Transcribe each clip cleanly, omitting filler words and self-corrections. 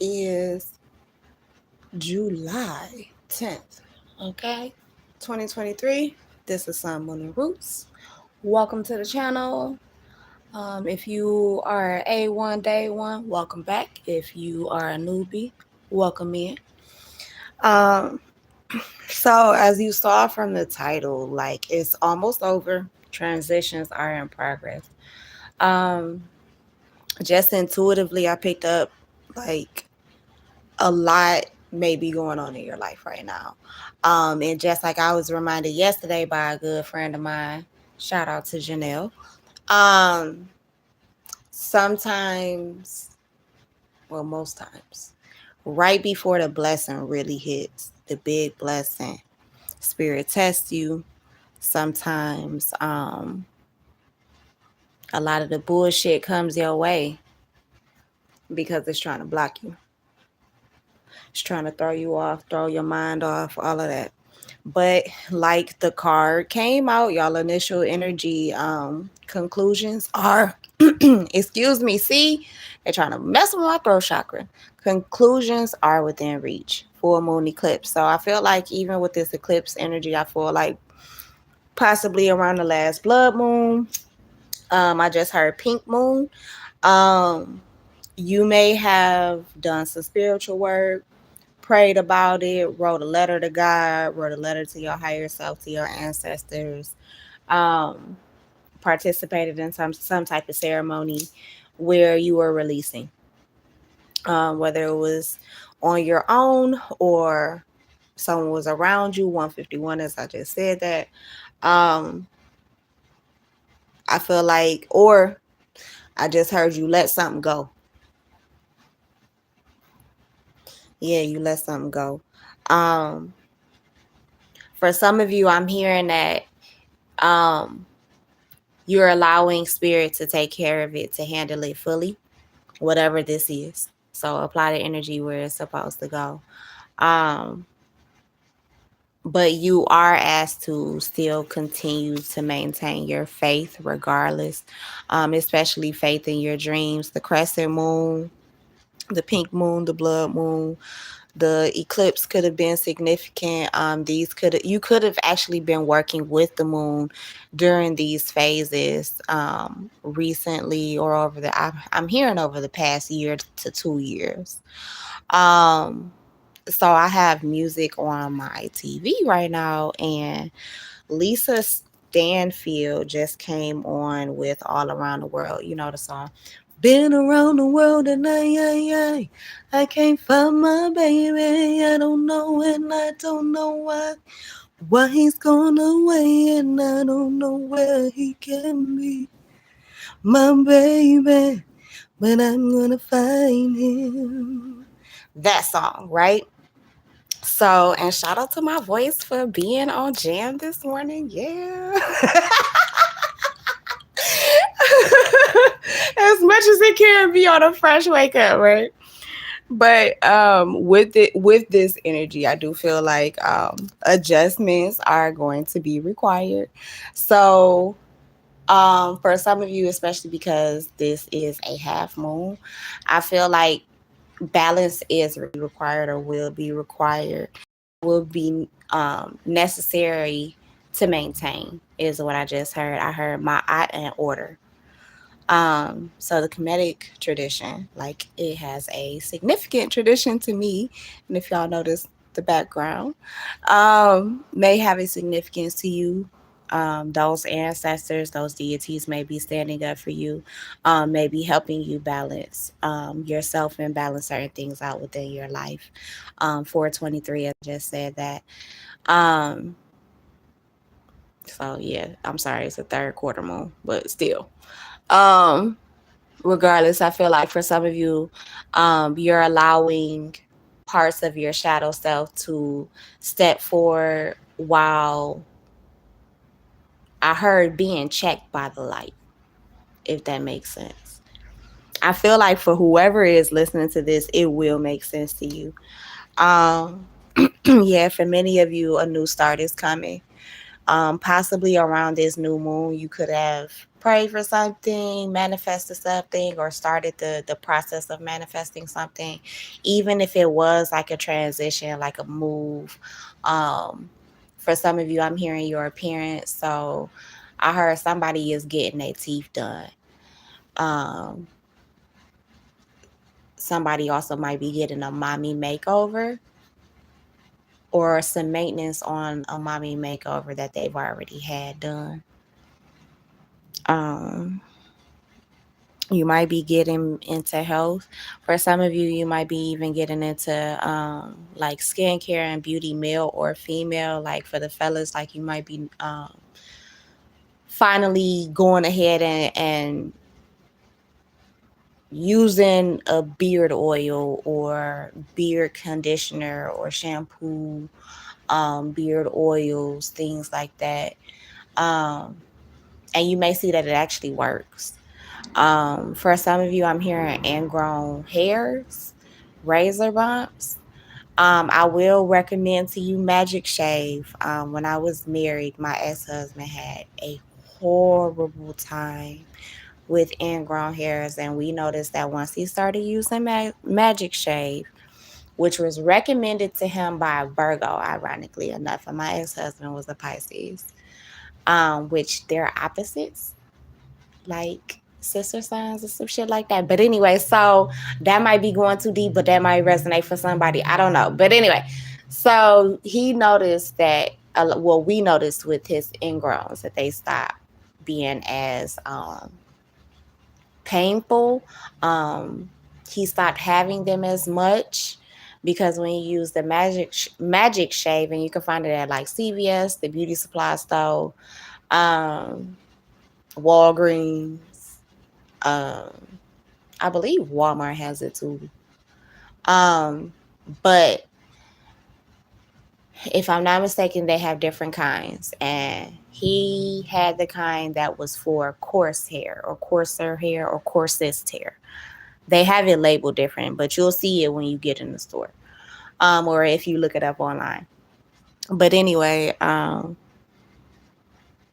is July 10th, okay? 2023. This is Sun, Moon, and Roots. Welcome to the channel. If you are A1 Day One, welcome back. If you are a newbie, welcome in. Um, so as you saw from the title, like it's almost over. Transitions are in progress. Um, just intuitively, I picked up like a lot may be going on in your life right now. And just like I was reminded yesterday by a good friend of mine, shout out to Janelle. Um, sometimes, well, most times, right before the blessing really hits, the big blessing, spirit tests you. Sometimes a lot of the bullshit comes your way because it's trying to block you. It's trying to throw you off, throw your mind off, all of that. But like the card came out, y'all initial energy conclusions are excuse me, see, they're trying to mess with my throat chakra. Conclusions are within reach. Full moon eclipse. So I feel like even with this eclipse energy, I feel like possibly around the last blood moon. I just heard pink moon. Um, you may have done some spiritual work, prayed about it, wrote a letter to God, wrote a letter to your higher self, to your ancestors, um, participated in some type of ceremony where you were releasing, whether it was on your own or someone was around you. 151, as I just said that. Um, I feel like, or I just heard you let something go. Yeah, you let something go. Um, for some of you, I'm hearing that you're allowing spirit to take care of it, to handle it fully, whatever this is. So apply the energy where it's supposed to go. Um, but you are asked to still continue to maintain your faith regardless, especially faith in your dreams. The crescent moon, the pink moon, the blood moon, the eclipse could have been significant. You could have actually been working with the moon during these phases recently, or I'm hearing over the past year to 2 years. So I have music on my TV right now, and Lisa Stanfield just came on with All Around the World. You know the song. Been around the world and I can't find my baby. I don't know and I don't know why. Why he's gone away and I don't know where he can be. My baby, but I'm gonna find him. That song, right? So, and shout out to my voice for being on Jam this morning. Yeah. As much as it can be on a fresh wake up, right? But with this energy, I do feel like adjustments are going to be required. So for some of you, especially because this is a half moon, I feel like balance is required or will be required, will be necessary to maintain, is what I just heard. I heard my art and order. So the Kemetic tradition, like it has a significant tradition to me, and if y'all notice the background, may have a significance to you. Those ancestors, those deities may be standing up for you, maybe helping you balance yourself and balance certain things out within your life. 423, I just said that. Um, so yeah, I'm sorry, it's a third quarter moon, but still. Um, Regardless, I feel like for some of you, you're allowing parts of your shadow self to step forward while I heard being checked by the light, if that makes sense. I feel like for whoever is listening to this, it will make sense to you. Um, yeah, for many of you, a new start is coming. Possibly around this new moon, you could have prayed for something, manifested something, or started the process of manifesting something, even if it was like a transition, like a move. For some of you, I'm hearing your appearance. So I heard somebody is getting their teeth done. Um, Somebody also might be getting a mommy makeover or some maintenance on a mommy makeover that they've already had done. Um, you might be getting into health. For some of you, you might be even getting into like skincare and beauty, male or female. Like for the fellas, like you might be finally going ahead and using a beard oil or beard conditioner or shampoo, beard oils, things like that. Um, and you may see that it actually works. For some of you, I'm hearing ingrown hairs, razor bumps. I will recommend to you Magic Shave. When I was married, my ex-husband had a horrible time with ingrown hairs, and we noticed that once he started using Magic Shave, which was recommended to him by a Virgo, ironically enough, and my ex-husband was a Pisces, which they're opposites, like sister signs or some shit like that. But anyway, so that might be going too deep, but that might resonate for somebody. I don't know. But anyway, so he noticed that, well, we noticed with his ingrowns that they stopped being as painful. Um, he stopped having them as much because when you use the magic shave, and you can find it at like CVS, the beauty supply store, um, Walgreens, um, I believe Walmart has it too. But if I'm not mistaken, they have different kinds. And he had the kind that was for coarse hair or coarser hair or coarsest hair. They have it labeled different, but you'll see it when you get in the store. Or if you look it up online. But anyway,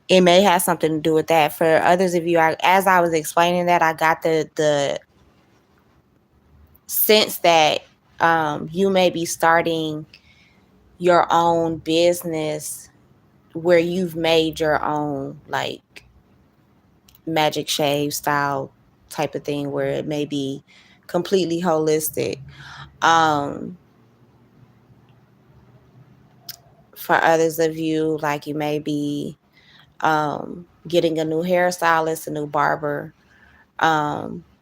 it may have something to do with that. For others of you, as I was explaining that, I got the sense that you may be starting your own business where you've made your own like magic shave style type of thing where it may be completely holistic. For others of you, like you may be getting a new hairstylist, a new barber,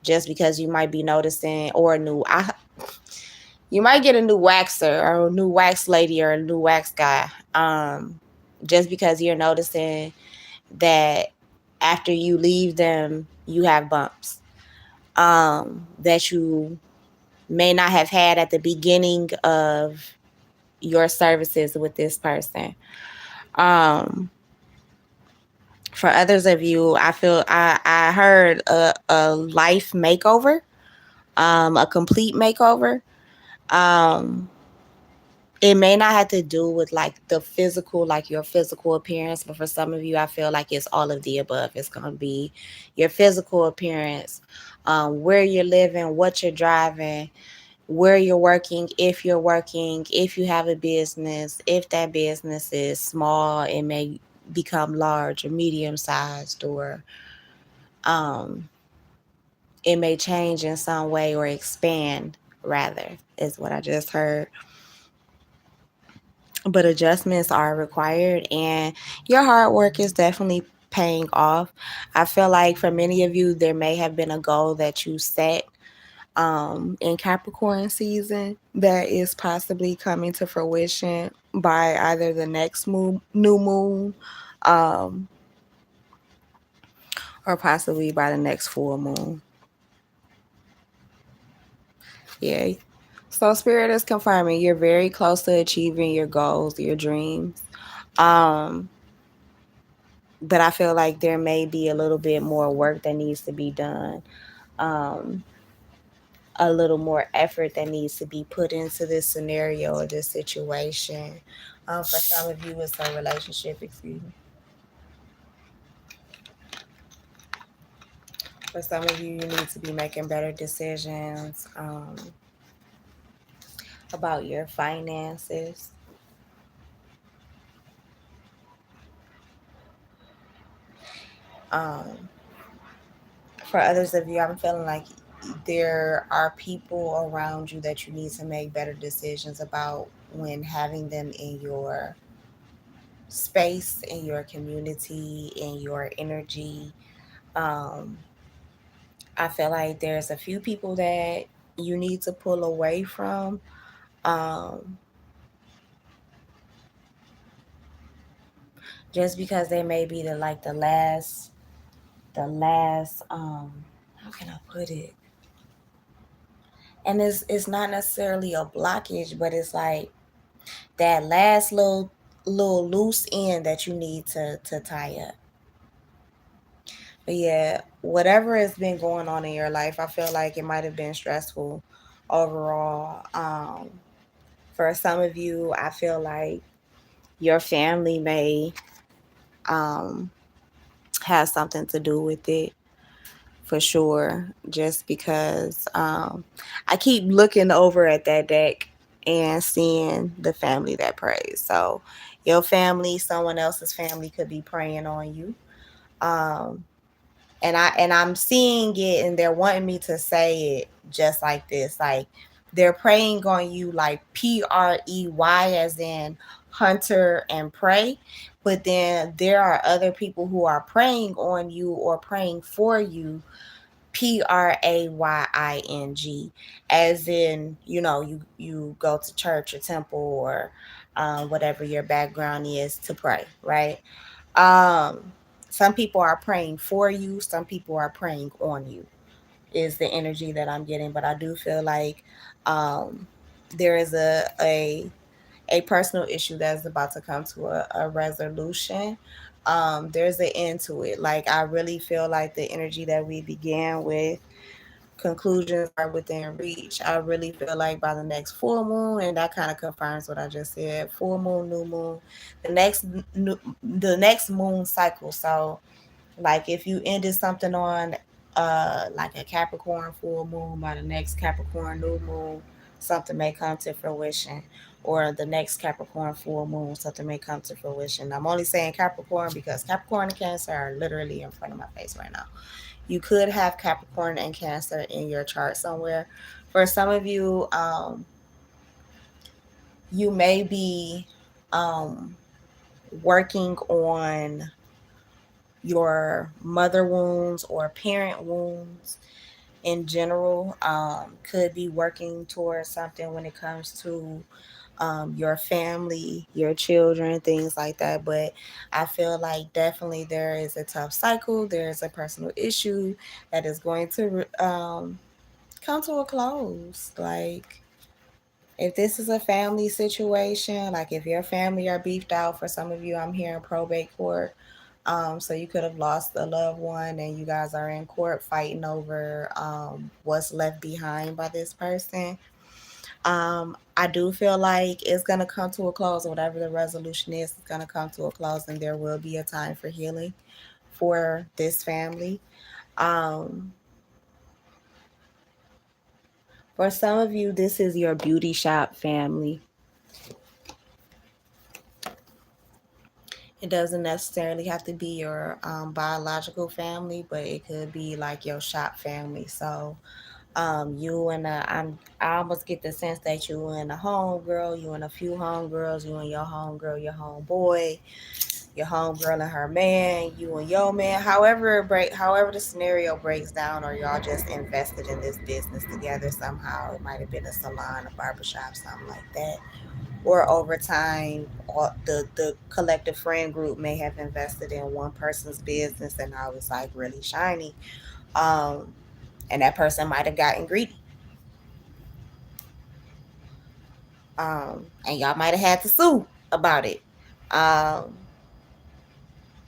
just because you might be noticing, or you might get a new waxer or a new wax lady or a new wax guy, just because you're noticing that after you leave them, you have bumps that you may not have had at the beginning of your services with this person. For others of you, I heard a life makeover, a complete makeover. It may not have to do with like the physical, like your physical appearance, but for some of you, I feel like it's all of the above. It's going to be your physical appearance, where you're living, what you're driving, where you're working, if you have a business, if that business is small, it may become large or medium sized, or it may change in some way or expand, rather, is what I just heard. But adjustments are required, and your hard work is definitely paying off. I feel like for many of you, there may have been a goal that you set in Capricorn season that is possibly coming to fruition by either the next new moon, um, or possibly by the next full moon. Yeah. So Spirit is confirming you're very close to achieving your goals, your dreams. But I feel like there may be a little bit more work that needs to be done. A little more effort that needs to be put into this scenario or this situation. For some of you, it's a relationship, excuse me. For some of you, you need to be making better decisions about your finances. Um, for others of you, I'm feeling like there are people around you that you need to make better decisions about when having them in your space, in your community, in your energy. Um, I feel like there's a few people that you need to pull away from. Um, just because they may be the last how can I put it, and it's not necessarily a blockage, but it's like that last little loose end that you need to tie up. But yeah, whatever has been going on in your life, I feel like it might have been stressful overall. For some of you, I feel like your family may um have something to do with it, for sure, just because I keep looking over at that deck and seeing the family that prays. So your family, someone else's family could be praying on you. Um, and I'm seeing it, and they're wanting me to say it just like this. Like, they're praying on you, like PREY, as in hunter and pray. But then there are other people who are praying on you or praying for you, PRAYING, as in, you go to church or temple, or whatever your background is, to pray, right? Um, some people are praying for you, some people are praying on you, is the energy that I'm getting. But I do feel like um, there is a personal issue that's about to come to a resolution. There's an end to it. Like, I really feel like the energy that we began with, conclusions are within reach. I really feel like by the next full moon, and that kind of confirms what I just said. Full moon, new moon, the next the next moon cycle. So, like, if you ended something on like a Capricorn full moon, by the next Capricorn new moon, something may come to fruition. Or the next Capricorn full moon, something may come to fruition. I'm only saying Capricorn because Capricorn and Cancer are literally in front of my face right now. You could have Capricorn and Cancer in your chart somewhere. For some of you, you may be um, working on your mother wounds or parent wounds in general. Could be working towards something when it comes to your family, your children, things like that. But I feel like definitely there is a tough cycle. There's a personal issue that is going to come to a close. Like, if this is a family situation, like if your family are beefed out, for some of you, I'm hearing probate court. So you could have lost a loved one, and you guys are in court fighting over what's left behind by this person. I do feel like it's gonna come to a close. Whatever the resolution is, it's gonna come to a close, and there will be a time for healing for this family. Um, for some of you, this is your beauty shop family. It doesn't necessarily have to be your biological family, but it could be like your shop family. So you and I almost get the sense that you and a homegirl, you and a few homegirls, you and your homegirl, your homeboy, your homegirl and her man, you and your man. However the scenario breaks down, or y'all just invested in this business together somehow. It might have been a salon, a barbershop, something like that. Or over time, the collective friend group may have invested in one person's business, and now it's like really shiny. Um, and that person might have gotten greedy. And y'all might have had to sue about it. Um,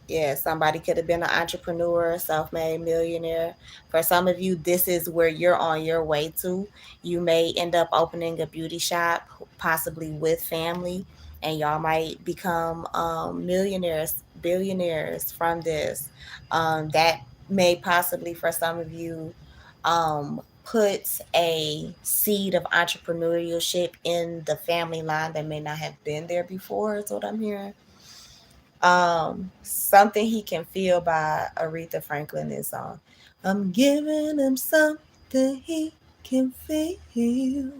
yeah, somebody could have been an entrepreneur, self-made millionaire. For some of you, this is where you're on your way to. You may end up opening a beauty shop, possibly with family, and y'all might become millionaires, billionaires from this. That may possibly for some of you puts a seed of entrepreneurship in the family line that may not have been there before, is what I'm hearing. Something He Can Feel by Aretha Franklin is on. I'm giving him something he can feel.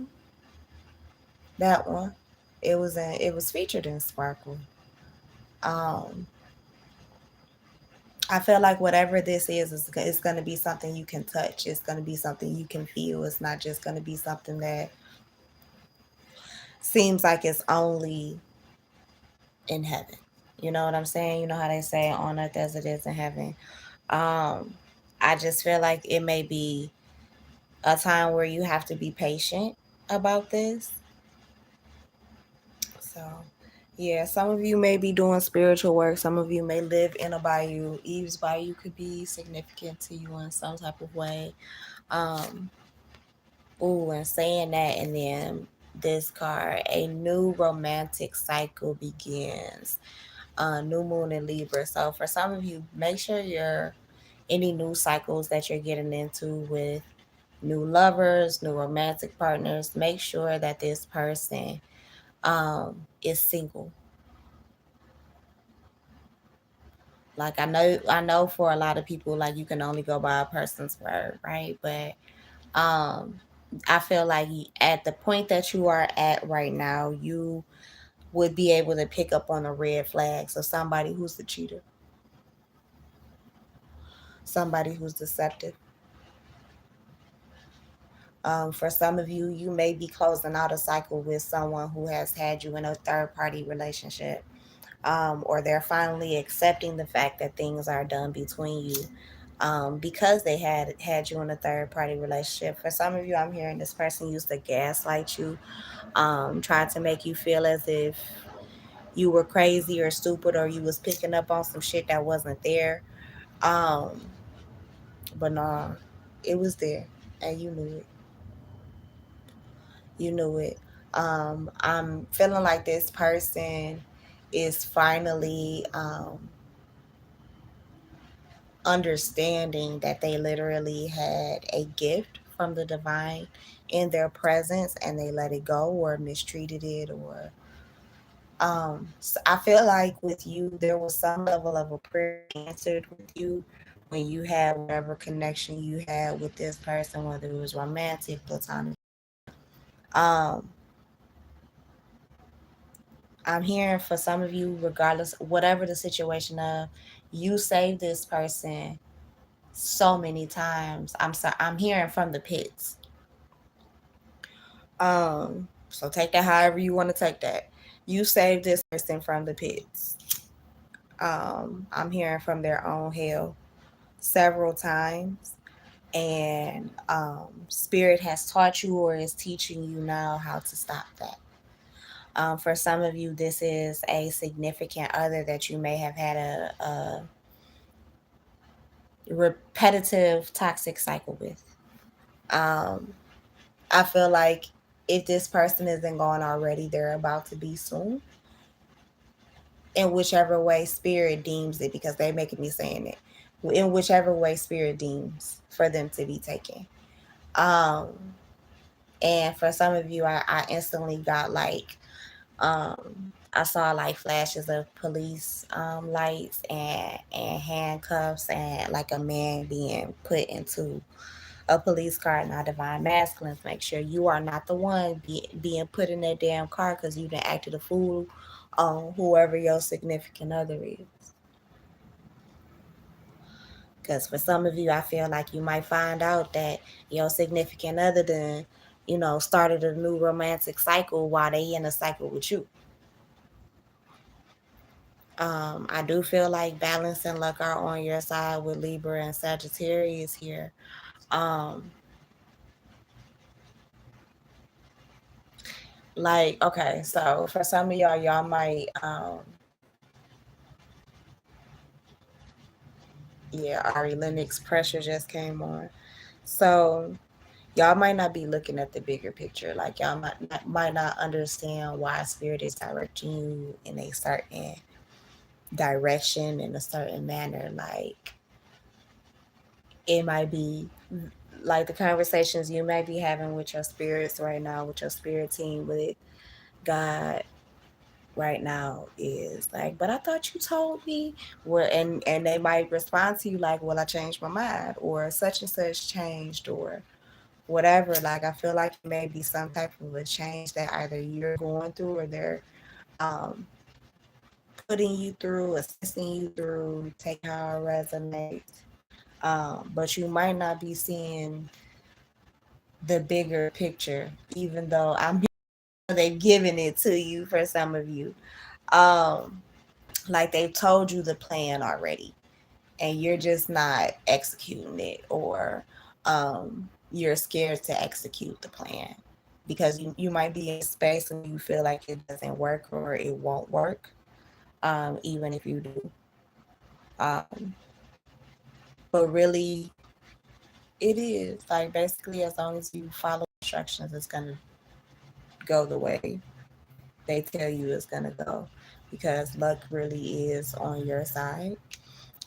That one. It was featured in Sparkle. Um I feel like whatever this is it's going to be something you can touch. It's going to be something you can feel. It's not just going to be something that seems like it's only in heaven. You know what I'm saying? You know how they say on earth as it is in heaven. Um, I just feel like it may be a time where you have to be patient about this. So, yeah, some of you may be doing spiritual work. Some of you may live in a bayou. Eve's bayou could be significant to you in some type of way. Um, Ooh, and saying that, and then this card, a new romantic cycle begins. New moon in Libra. So for some of you, make sure you're any new cycles that you're getting into with new lovers, new romantic partners. Make sure that this person is single. Like I know for a lot of people, like you can only go by a person's word, right? But um I feel like at the point that you are at right now, you would be able to pick up on the red flags of somebody who's the cheater, somebody who's deceptive. For some of you, you may be closing out a cycle with someone who has had you in a third party relationship, or they're finally accepting the fact that things are done between you, because they had you in a third party relationship. For some of you, I'm hearing this person used to gaslight you, tried to make you feel as if you were crazy or stupid, or you was picking up on some shit that wasn't there. Um, but nah, it was there, and you knew it. You knew it. I'm feeling like this person is finally understanding that they literally had a gift from the divine in their presence, and they let it go or mistreated it, or so I feel like with you there was some level of a prayer answered with you when you had whatever connection you had with this person, whether it was romantic, platonic. um I'm hearing for some of you, regardless whatever the situation of, you saved this person so many times. I'm hearing from the pits. So take that however you want to take that. You saved this person from the pits. I'm hearing from their own hell several times. And spirit has taught you or is teaching you now how to stop that. For some of you, this is a significant other that you may have had a repetitive toxic cycle with. Um, I feel like if this person isn't gone already, they're about to be soon. In whichever way spirit deems it, because they're making me saying it. In whichever way spirit deems for them to be taken. Um, and for some of you, I instantly got like um I saw like flashes of police lights and handcuffs, and like a man being put into a police car. Now divine masculines, make sure you are not the one being put in that damn car because you done acted a fool on whoever your significant other is. Because for some of you, I feel like you might find out that your significant other then, started a new romantic cycle while they in a cycle with you. I do feel like balance and luck are on your side with Libra and Sagittarius here. Um, like, okay, so for some of y'all might, yeah, Ari Lennox pressure just came on. So y'all might not be looking at the bigger picture. Like y'all might not understand why spirit is directing you in a certain direction in a certain manner. Like It might be like the conversations you might be having with your spirits right now, with your spirit team, with God right now is like, but I thought you told me. Well, and they might respond to you like, well, I changed my mind, or such and such changed, or whatever. Like, I feel like it may be some type of a change that either you're going through or they're um, putting you through, assisting you through, take how it resonates. But you might not be seeing the bigger picture, even though I'm they've given it to you for some of you. Um, like they've told you the plan already, and you're just not executing it, or you're scared to execute the plan because you might be in a space where you feel like it doesn't work or it won't work, even if you do. Um, but really, it is like basically as long as you follow instructions, it's gonna go the way they tell you it's gonna go, because luck really is on your side.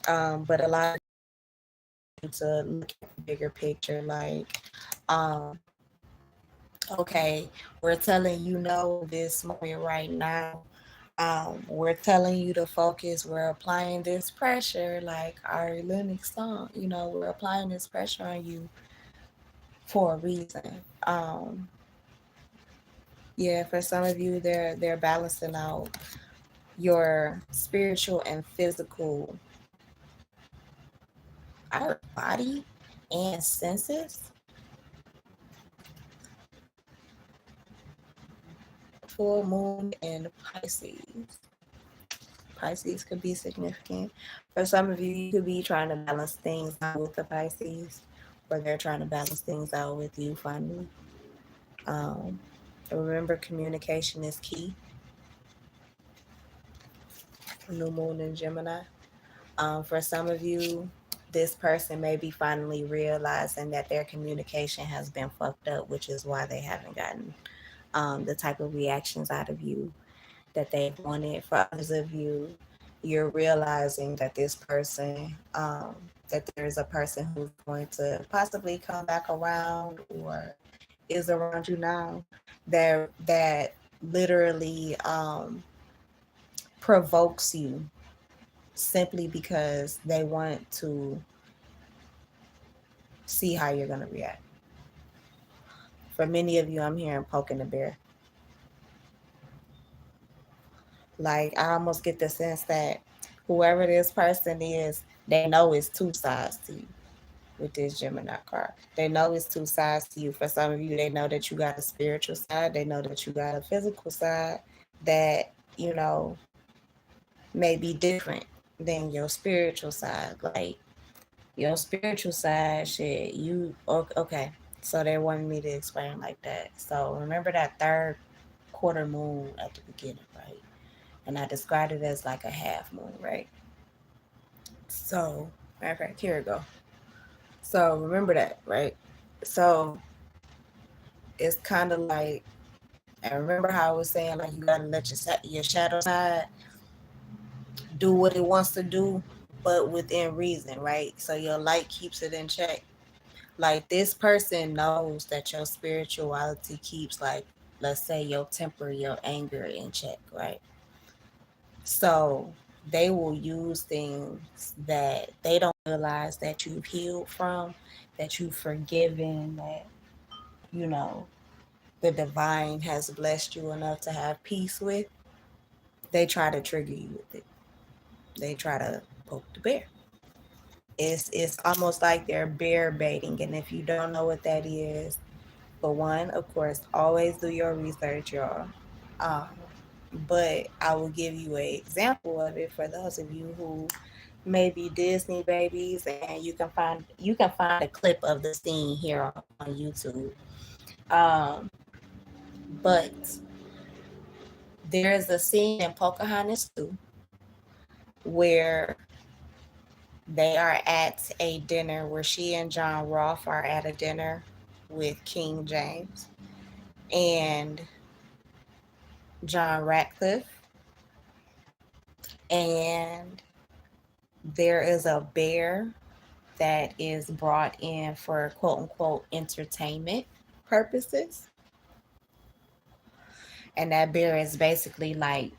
But a lot of you to look at the bigger picture, like, um, okay, we're telling you no this moment right now. We're telling you to focus. We're applying this pressure, like our Linux song. We're applying this pressure on you for a reason. Yeah, for some of you, they're balancing out your spiritual and physical our body and senses. Full moon in Pisces. Pisces could be significant. For some of you, you could be trying to balance things out with the Pisces, or they're trying to balance things out with you finally. Um, Remember, communication is key. New moon in Gemini. For some of you, this person may be finally realizing that their communication has been fucked up, which is why they haven't gotten the type of reactions out of you that they've wanted. For others of you, you're realizing that this person, that there's a person who's going to possibly come back around or is around you now that literally provokes you simply because they want to see how you're going to react. For many of you, I'm hearing poking the bear. Like, I almost get the sense that whoever this person is, they know it's two sides to you with this Gemini card. They know it's two sides to you. For some of you, they know that you got a spiritual side. They know that you got a physical side that, may be different than your spiritual side. Like, your spiritual side, shit, okay. So they wanted me to explain like that. So remember that third quarter moon at the beginning, right? And I described it as like a half moon, right? So, matter of fact, here we go. So remember that, right? So it's kind of like, and remember how I was saying, like, you gotta let your shadow side do what it wants to do, but within reason, right? So your light keeps it in check. Like, this person knows that your spirituality keeps, like, let's say your temper, your anger in check, right? So they will use things that they don't realize that you've healed from, that you've forgiven, that, you know, the divine has blessed you enough to have peace with. They try to trigger you with it. They try to poke the bear. It's almost like they're bear baiting. And if you don't know what that is, for one, of course, always do your research, y'all. Um, but I will give you an example of it for those of you who may be Disney babies, and you can find a clip of the scene here on YouTube. Um, but there is a scene in Pocahontas 2 where they are at a dinner, where she and John Rolfe are at a dinner with King James and John Ratcliffe, and there is a bear that is brought in for quote unquote entertainment purposes. And that bear is basically like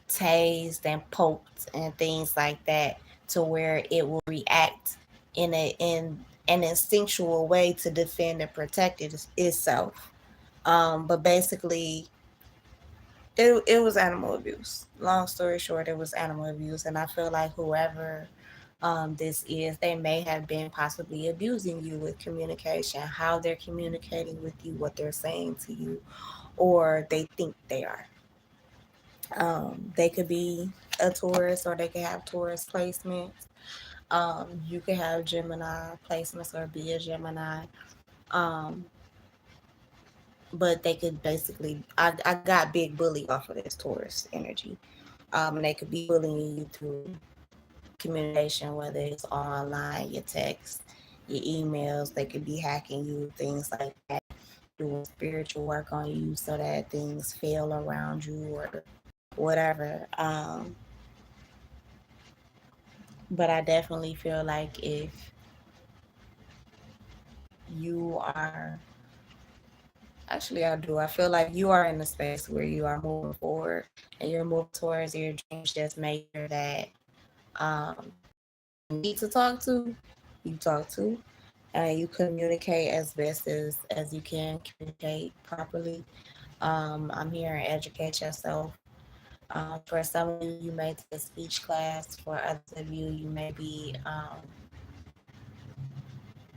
tased and poked and things like that, to where it will react in an instinctual way to defend and protect itself. But basically, it was animal abuse. Long story short, it was animal abuse, and I feel like whoever this is, they may have been possibly abusing you with communication, how they're communicating with you, what they're saying to you, or they think they are. They could be a Taurus, or they could have Taurus placements. You could have Gemini placements or be a Gemini. Um, but they could basically, I got big bully off of this Taurus energy. And they could be bullying you through communication, whether it's online, your text, your emails. They could be hacking you, things like that, doing spiritual work on you so that things fail around you or whatever. But I definitely feel like if you are, actually, I do. I feel like you are in a space where you are moving forward and you're moving towards your dreams. Just make sure that you need to talk to, you talk to, and you communicate as best as you can, communicate properly. I'm here and educate yourself. For some of you, you may take a speech class. For others of you, you may be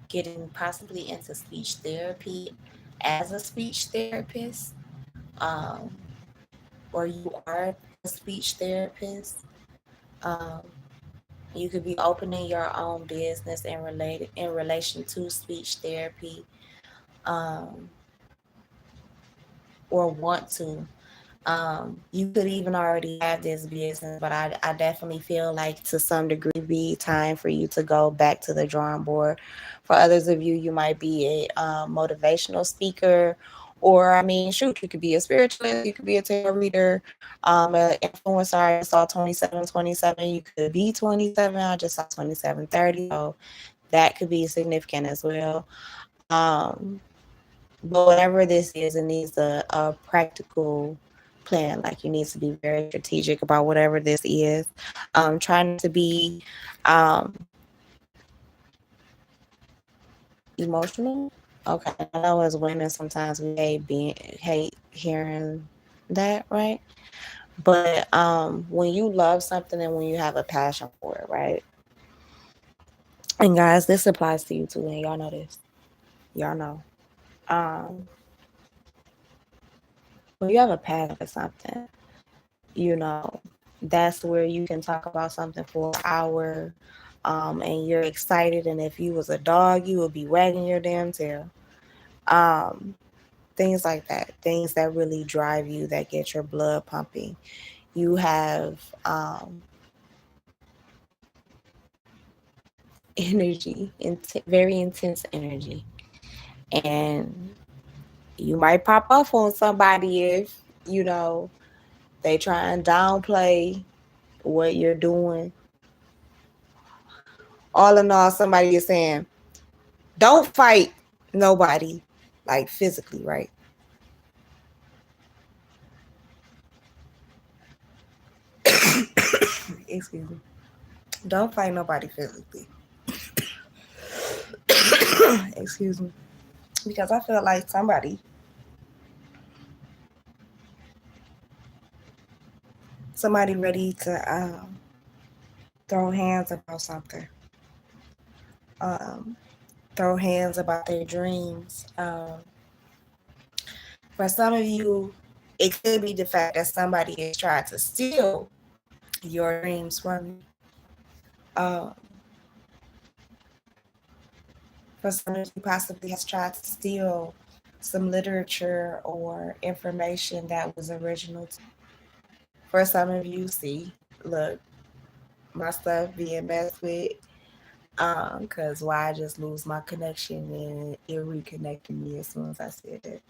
getting possibly into speech therapy as a speech therapist, um, or you are a speech therapist. Um, you could be opening your own business and related in relation to speech therapy, um, or want to. You could even already have this business, but I definitely feel like to some degree be time for you to go back to the drawing board. For others of you, you might be a motivational speaker, or I mean, shoot, you could be a spiritualist, you could be a tarot reader, an influencer. I just saw 2727. You could be 27. I just saw 2730. So that could be significant as well. Um, but whatever this is, it needs a practical plan. Like you need to be very strategic about whatever this is. Trying to be emotional. Okay, I know as women sometimes we hate hearing that, right? But when you love something and when you have a passion for it, right? And guys, this applies to you too, and y'all know this. Y'all know. Um, when you have a passion for something, you know, that's where you can talk about something for an hour, and you're excited. And if you was a dog, you would be wagging your damn tail. Um, Things like that, things that really drive you, that get your blood pumping. You have energy, very intense energy, and you might pop off on somebody if you know they try and downplay what you're doing. All in all, somebody is saying, don't fight nobody, like physically, right? Excuse me. Don't fight nobody physically. Excuse me. Because I feel like somebody ready to throw hands about something. Um, Throw hands about their dreams. For some of you, it could be the fact that somebody is trying to steal your dreams from you. Um, for some of you, possibly has tried to steal some literature or information that was original. For some of you, see, look, my stuff being messed with, because why I just lose my connection and it reconnected me as soon as I said that.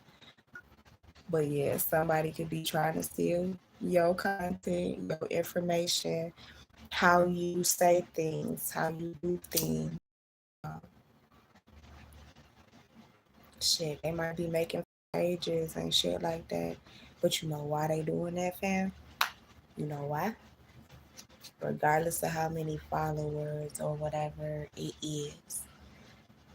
But yeah, somebody could be trying to steal your content, your information, how you say things, how you do things. shit, they might be making pages and shit like that. But you know why they doing that, fam? You know why? Regardless of how many followers or whatever it is,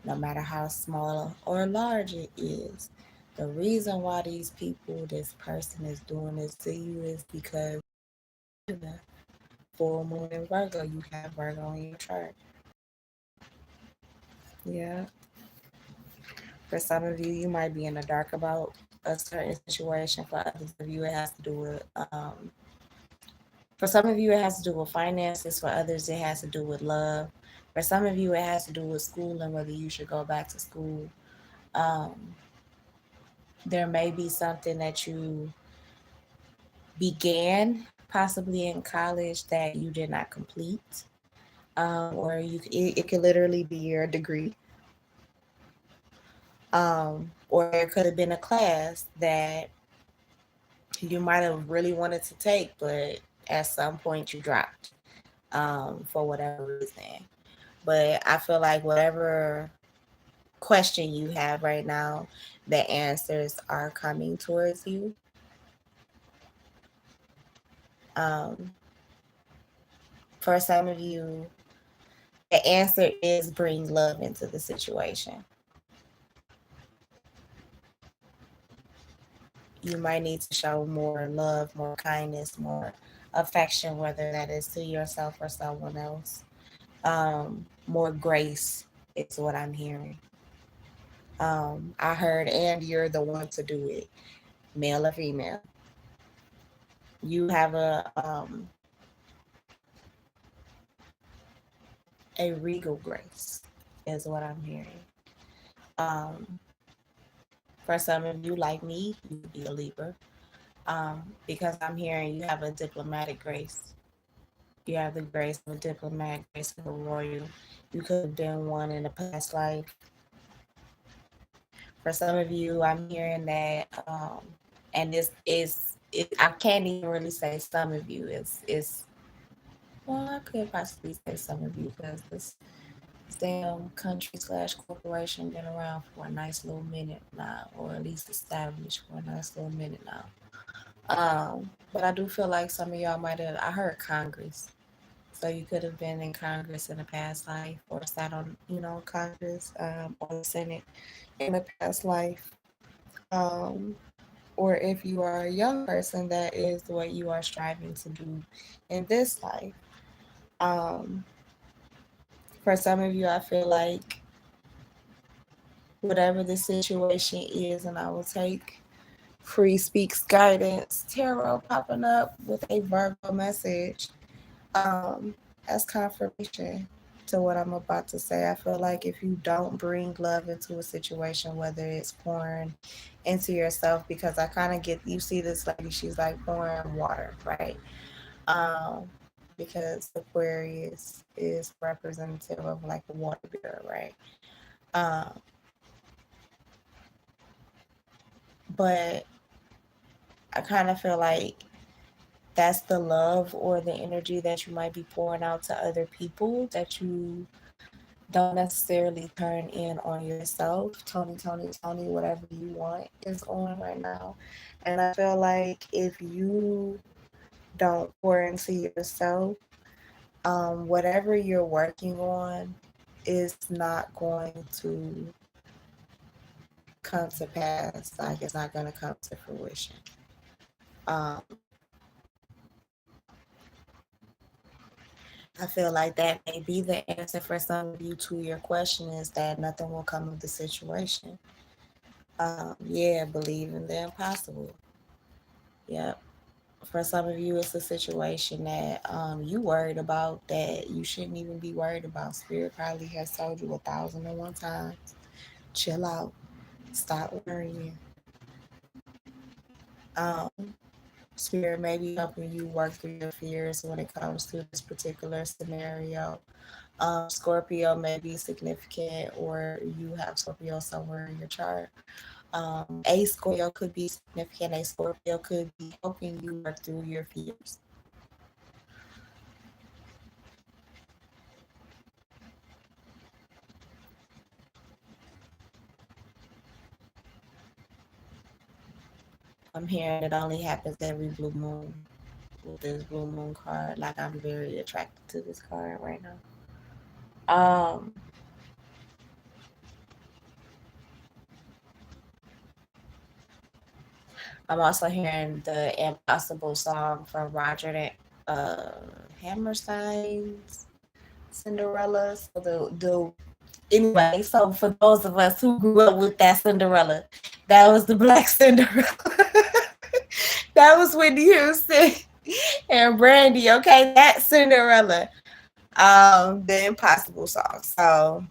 no matter how small or large it is, the reason why these people, this person is doing this to you is because the full moon in Virgo, you have Virgo on your chart. Yeah. For some of you, you might be in the dark about a certain situation. For others of you, it has to do with, for some of you, it has to do with finances. For others, it has to do with love. For some of you, it has to do with school and whether you should go back to school. Um, there may be something that you began possibly in college that you did not complete, or it could literally be your degree, or it could have been a class that you might have really wanted to take, but at some point you dropped, for whatever reason. But I feel like whatever question you have right now, the answers are coming towards you. Um, for some of you, the answer is bring love into the situation. You might need to show more love, more kindness, more affection, whether that is to yourself or someone else. More grace is what I'm hearing. I heard, and you're the one to do it, male or female. You have a regal grace, is what I'm hearing. Um, for some of you, like me, you could be a Libra. Because I'm hearing you have a diplomatic grace. You have the grace of a diplomat, grace of a royal. You could have been one in a past life. For some of you, I'm hearing that, and this is, I can't even really say some of you. It's well, I could possibly say some of you because this damn country slash corporation been around for a nice little minute now, or at least established for a nice little minute now. But I do feel like some of y'all might have, I heard Congress. So you could have been in Congress in a past life or sat on, Congress, or the Senate in a past life. Um, or if you are a young person, that is what you are striving to do in this life. Um, for some of you, I feel like whatever the situation is, and I will take Free Speaks Guidance Tarot popping up with a Virgo message, um, as confirmation to what I'm about to say. I feel like if you don't bring love into a situation, whether it's pouring into yourself, because I kind of get, you see this lady, she's like pouring water, right? Um, because Aquarius is representative of like a water bearer, right? Um, but I kind of feel like that's the love or the energy that you might be pouring out to other people that you don't necessarily turn in on yourself. Tony, whatever you want is on right now. And I feel like if you don't pour into yourself, whatever you're working on is not going to come to pass. Like it's not going to come to fruition. Um, I feel like that may be the answer for some of you to your question, is that nothing will come of the situation. Yeah, believe in the impossible. Yep. For some of you, it's a situation that you worried about that you shouldn't even be worried about. Spirit probably has told you 1,001 times, chill out, stop worrying. Um, Spirit may be helping you work through your fears when it comes to this particular scenario. Scorpio may be significant, or you have Scorpio somewhere in your chart. A Scorpio could be significant. A Scorpio could be helping you work through your fears. I'm hearing it only happens every blue moon with this blue moon card. Like I'm very attracted to this card right now. I'm also hearing the Impossible song from Roger Hammerstein's Cinderella. So the anyway, so for those of us who grew up with that Cinderella, that was the Black Cinderella. That was Whitney Houston and Brandy. Okay, that Cinderella. The Impossible song. So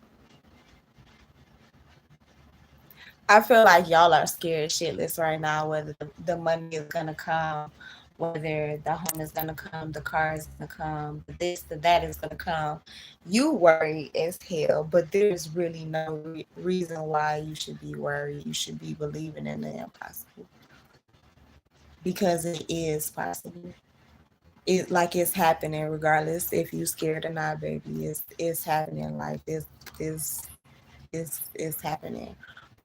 I feel like y'all are scared shitless right now, whether the money is gonna come, whether the home is gonna come, the car is gonna come, the this, the that is gonna come. You worry as hell, but there's really no reason why you should be worried. You should be believing in the impossible because it is possible. It like it's happening regardless if you scared or not, baby. It's happening. Like this is happening.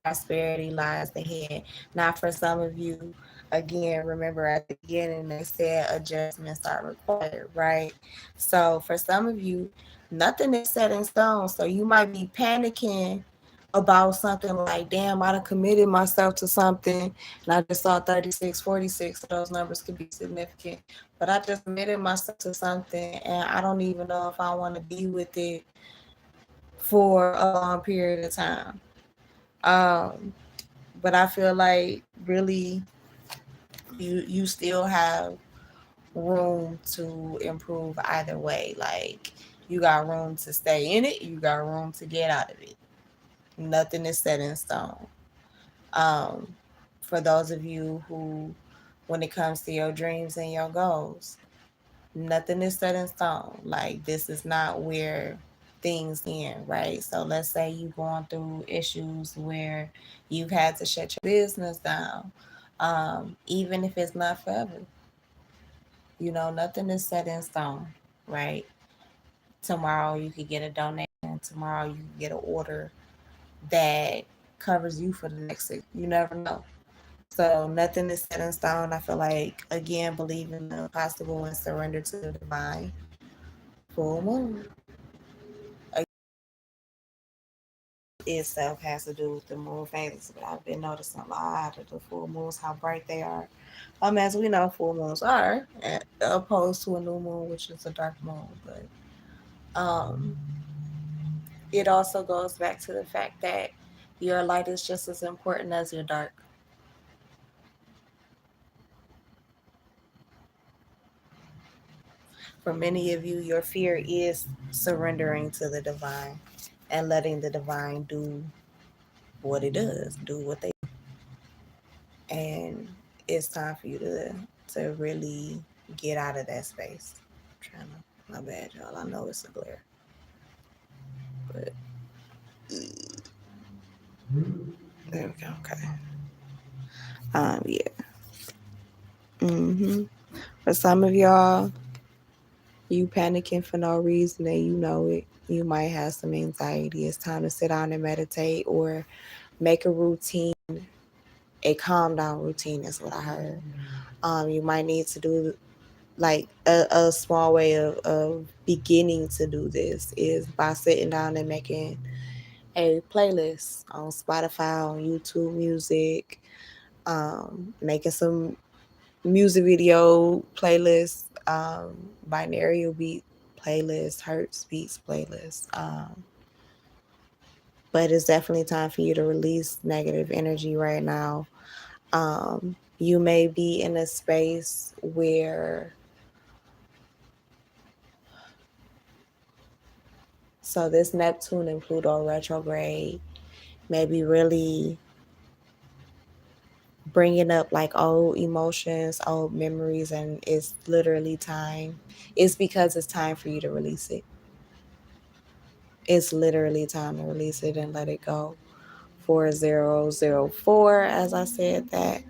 Prosperity lies ahead. Now, for some of you, again, remember at the beginning they said adjustments are required, right? So, for some of you, nothing is set in stone. So, you might be panicking about something like, damn, I done committed myself to something and I just saw 36, 46. So those numbers could be significant. But I just committed myself to something and I don't even know if I want to be with it for a long period of time. Um, but I feel like really you still have room to improve either way. Like you got room to stay in it, you got room to get out of it. Nothing is set in stone. Um, for those of you who, when it comes to your dreams and your goals, nothing is set in stone. Like this is not where things end, right? So let's say you going through issues where you've had to shut your business down, even if it's not forever. You know, nothing is set in stone, right? Tomorrow you could get a donation. Tomorrow you could get an order that covers you for the next 6. You never know. So nothing is set in stone. I feel like again, believe in the possible and surrender to the divine. Full moon itself has to do with the moon phases, but I've been noticing a lot of the full moons, how bright they are. As we know, full moons are, opposed to a new moon, which is a dark moon. But um, it also goes back to the fact that your light is just as important as your dark. For many of you, your fear is surrendering to the divine and letting the divine do what it does, do what they do. And it's time for you to really get out of that space. I'm trying to, my bad, y'all. I know it's a glare, but there we go. Okay. Yeah. For some of y'all, you panicking for no reason and you know it. You might have some anxiety. It's time to sit down and meditate or make a routine, a calm down routine. Is what I heard. You might need to do like a small way of beginning to do this is by sitting down and making a playlist on Spotify, on YouTube Music, making some music video playlists, binaural beat playlist, hertz beats playlist. But it's definitely time for you to release negative energy right now. You may be in a space where, so this Neptune and Pluto retrograde may be really bringing up like old emotions, old memories, and it's literally time. It's because it's time for you to release it. It's literally time to release it and let it go. 4004, as I said that.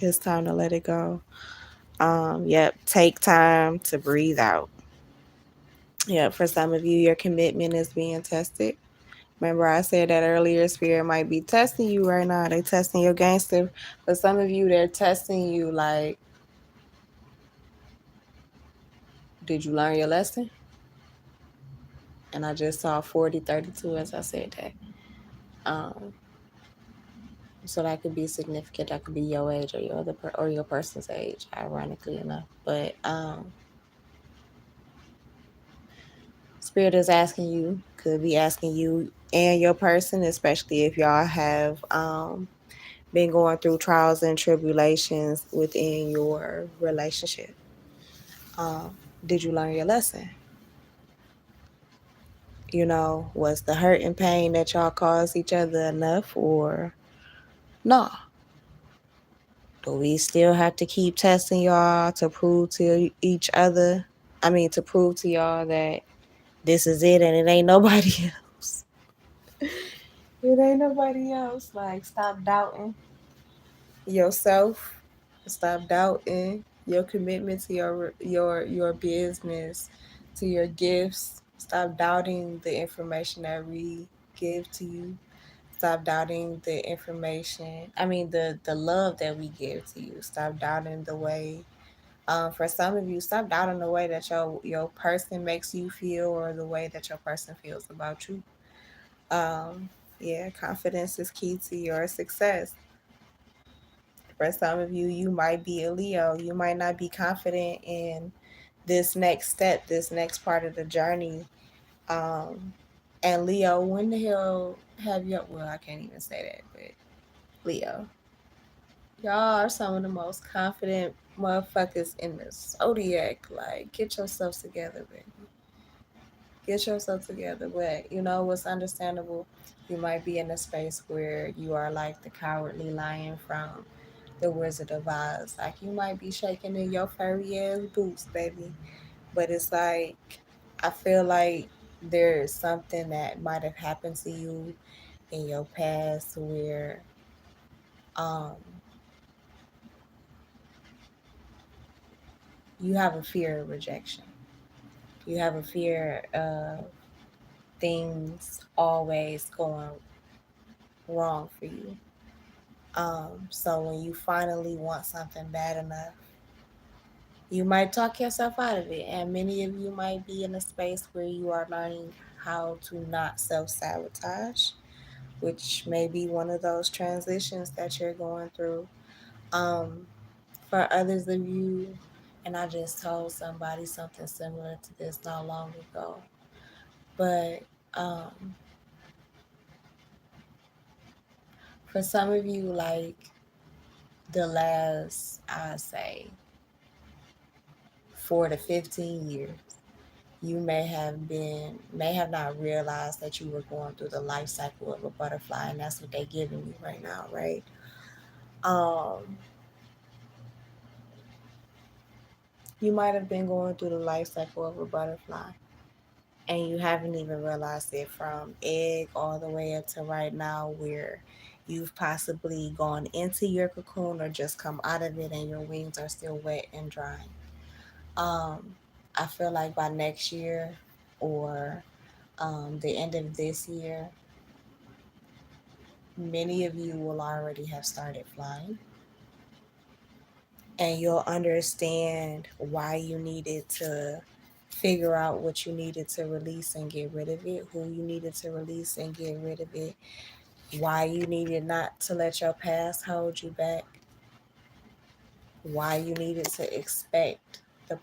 It's time to let it go. Yep, take time to breathe out. Yeah, for some of you, your commitment is being tested. Remember, I said that earlier. Spirit might be testing you right now. They testing your gangster. But some of you, they're testing you like, did you learn your lesson? And I just saw 4032 as I said that. Um, so that could be significant. That could be your age or your or your person's age, ironically enough. But Spirit is asking you, could be asking you and your person, especially if y'all have been going through trials and tribulations within your relationship. Um, did you learn your lesson? You know, was the hurt and pain that y'all caused each other enough, or no? Do we still have to keep testing y'all to prove to each other? I mean, to prove to y'all that this is it and it ain't nobody else. It ain't nobody else. Like, stop doubting yourself. Stop doubting your commitment to your business, to your gifts. Stop doubting the information that we give to you. Stop doubting the information. I mean, the love that we give to you. Stop doubting the way. For some of you, stop doubting the way that your person makes you feel, or the way that your person feels about you. Um, yeah, confidence is key to your success. For some of you, you might be a Leo. You might not be confident in this next step, this next part of the journey. And Leo, when the hell have you? Well, I can't even say that, but Leo, y'all are some of the most confident motherfuckers in the zodiac. Like, get yourselves together, baby. Get yourself together. But you know what's understandable? You might be in a space where you are like the cowardly lion from the Wizard of Oz. Like, you might be shaking in your furry ass boots, baby. But it's like, I feel like there's something that might have happened to you in your past where um you have a fear of rejection. You have a fear of things always going wrong for you. So when you finally want something bad enough, you might talk yourself out of it. And many of you might be in a space where you are learning how to not self sabotage, which may be one of those transitions that you're going through. Um, for others of you, and I just told somebody something similar to this not long ago, but for some of you, like the last, I say, 4 to 15 years, you may have not realized that you were going through the life cycle of a butterfly, and that's what they're giving you right now, right? Um, you might have been going through the life cycle of a butterfly, and you haven't even realized it from egg all the way up to right now, where you've possibly gone into your cocoon or just come out of it, and your wings are still wet and dry. Um, I feel like by next year, or the end of this year, many of you will already have started flying, and you'll understand why you needed to figure out what you needed to release and get rid of it, who you needed to release and get rid of it, why you needed not to let your past hold you back, why you needed to expect the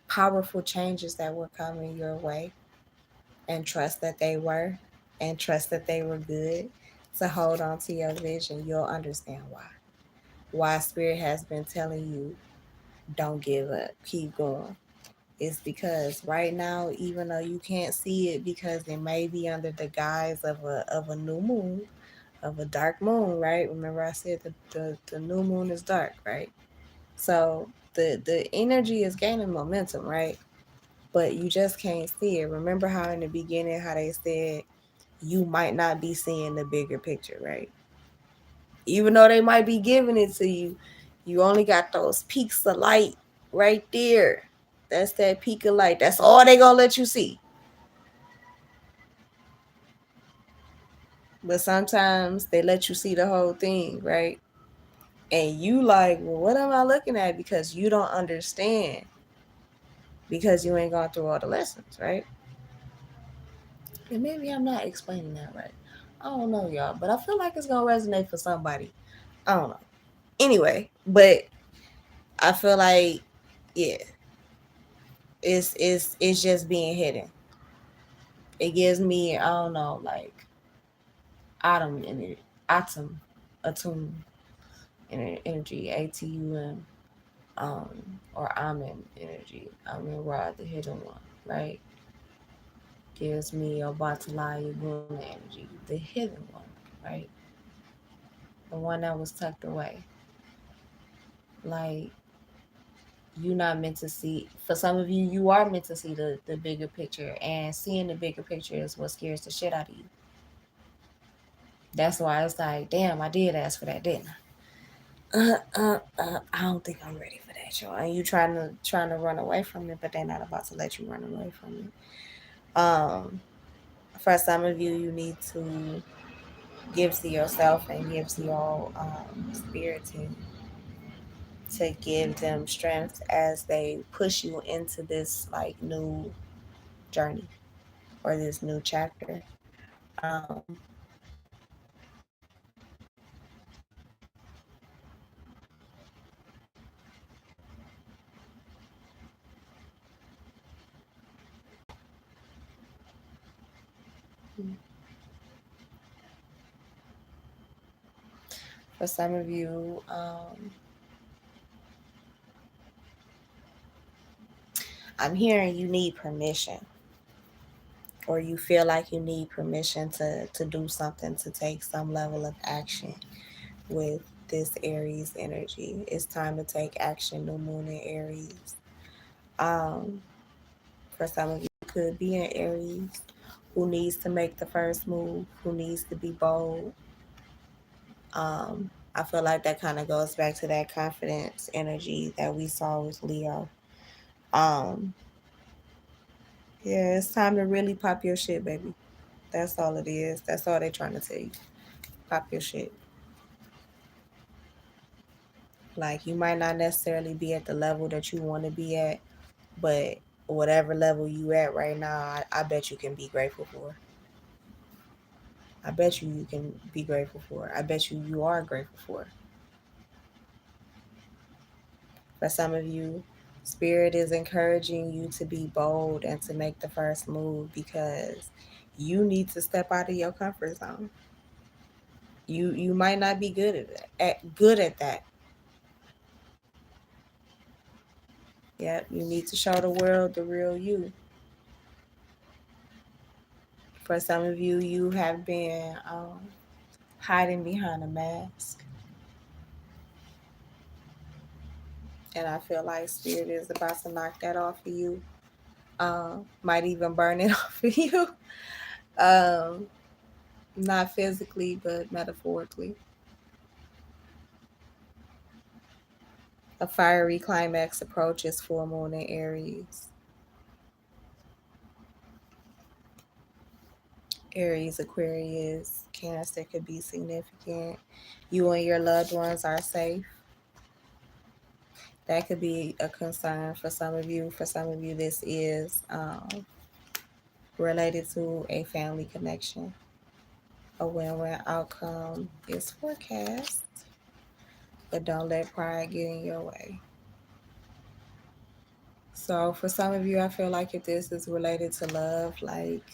powerful changes that were coming your way, and trust that they were, and trust that they were good, to hold on to your vision. You'll understand why Spirit has been telling you, don't give up, keep going. It's because right now, even though you can't see it because it may be under the guise of a new moon, of a dark moon, right? Remember I said the new moon is dark, right? So the energy is gaining momentum, right? But you just can't see it. Remember how in the beginning how they said you might not be seeing the bigger picture, right? Even though they might be giving it to you, you only got those peaks of light right there. That's that peak of light. That's all they gonna let you see. But sometimes they let you see the whole thing, right? And you like, well, what am I looking at? Because you don't understand, because you ain't gone through all the lessons, right? And maybe I'm not explaining that right. I don't know, y'all, but I feel like it's gonna resonate for somebody. I don't know. Anyway, but I feel like, yeah, it's just being hidden. It gives me, I don't know, like autumn energy, autumn, atum energy, ATUM, or Amen energy. Amen Ra, the hidden one, right? Gives me Obatala Yaguna energy, the hidden one, right? The one that was tucked away. Like, you're not meant to see, for some of you, you are meant to see the bigger picture, and seeing the bigger picture is what scares the shit out of you. That's why it's like, damn, I did ask for that, didn't I don't think I'm ready for that, y'all. And you trying to run away from it, but they're not about to let you run away from it. For some of you, you need to give to yourself and give to your spirit to give them strength as they push you into this like new journey or this new chapter. Um, for some of you, I'm hearing you need permission, or you feel like you need permission to do something, to take some level of action with this Aries energy. It's time to take action, new moon in Aries. Um, for some of you, could be an Aries who needs to make the first move, who needs to be bold. I feel like that kind of goes back to that confidence energy that we saw with Leo. Um, yeah, it's time to really pop your shit, baby. That's all it is. That's all they're trying to tell you. Pop your shit. Like, you might not necessarily be at the level that you want to be at, but whatever level you at right now, I bet you can be grateful for. I bet you can be grateful for. I bet you are grateful for. For some of you, Spirit is encouraging you to be bold and to make the first move, because you need to step out of your comfort zone. You might not be good at that. Yep, you need to show the world the real you. For some of you, you have been hiding behind a mask, and I feel like Spirit is about to knock that off of you. Might even burn it off of you. Um, Not physically, but metaphorically. A fiery climax approaches full moon in Aries. Aries, Aquarius, Cancer could be significant. You and your loved ones are safe. That could be a concern for some of you. For some of you, this is related to a family connection. A win-win outcome is forecast, but don't let pride get in your way. So for some of you, I feel like if this is related to love, like,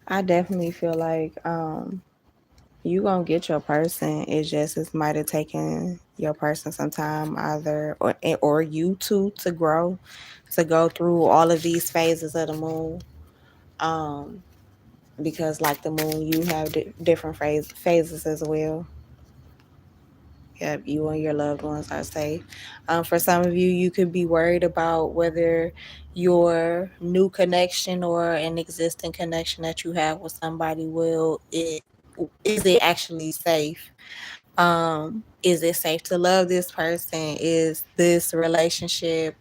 I definitely feel like you gonna get your person. It just might have taken your person some time, either or you two to grow, to go through all of these phases of the moon. Um, because like the moon, you have different phases as well. Yep, you and your loved ones are safe. For some of you, you could be worried about whether your new connection or an existing connection that you have with somebody is it actually safe? Is it safe to love this person? Is this relationship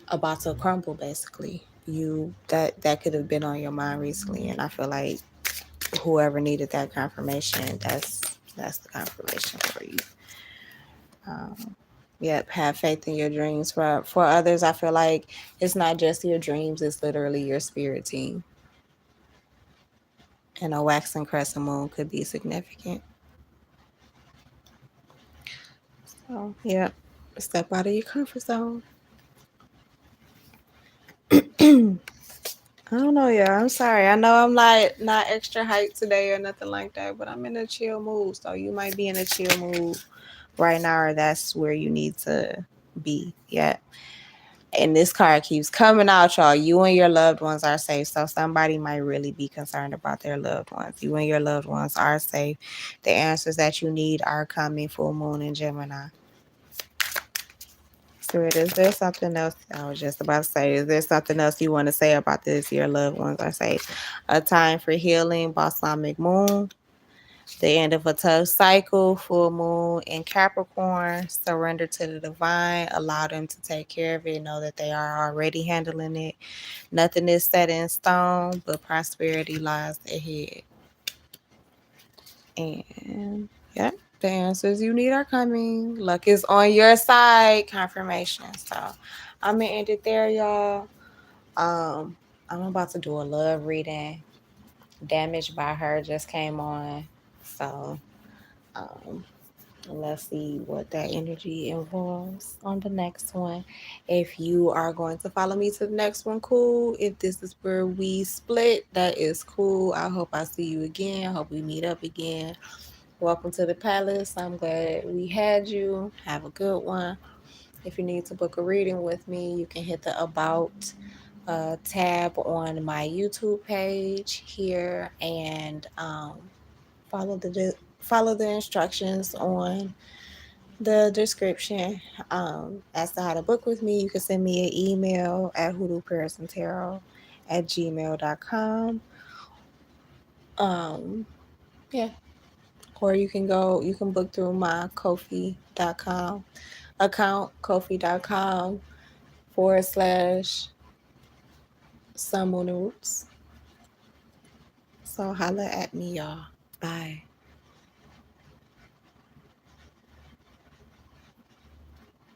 about to crumble. Basically, that could have been on your mind recently, and I feel like whoever needed that confirmation, that's the confirmation for you. Yep, have faith in your dreams. For others, I feel like it's not just your dreams; it's literally your spirit team. And a waxing crescent moon could be significant. So, yep, step out of your comfort zone. I don't know, yeah. I'm sorry. I know I'm like not extra hyped today or nothing like that, but I'm in a chill mood. So you might be in a chill mood right now, or that's where you need to be. Yeah. And this card keeps coming out, y'all. You and your loved ones are safe. So somebody might really be concerned about their loved ones. You and your loved ones are safe. The answers that you need are coming. Full moon in Gemini. Spirit, is there something else? I was just about to say, is there something else you want to say about this? Your loved ones are safe. A time for healing, balsamic moon. The end of a tough cycle, full moon in Capricorn. Surrender to the divine. Allow them to take care of it. Know that they are already handling it. Nothing is set in stone, but prosperity lies ahead. And yeah, the answers you need are coming. Luck is on your side. Confirmation. So I'm gonna end it there, y'all. I'm about to do a love reading. Damaged by Her just came on. So um let's see what that energy involves on the next one. If you are going to follow me to the next one, cool. If this is where we split, that is cool. I hope I see you again. I hope we meet up again. Welcome to the palace. I'm glad we had you. Have a good one. If you need to book a reading with me, you can hit the About tab on my YouTube page here and follow the instructions on the description as to how to book with me. You can send me an email at hoodooprayersantarot@gmail.com. Yeah. Or you can book through my Ko-fi.com account, Ko-fi.com/Sun Moon and Roots. So holla at me, y'all. Bye.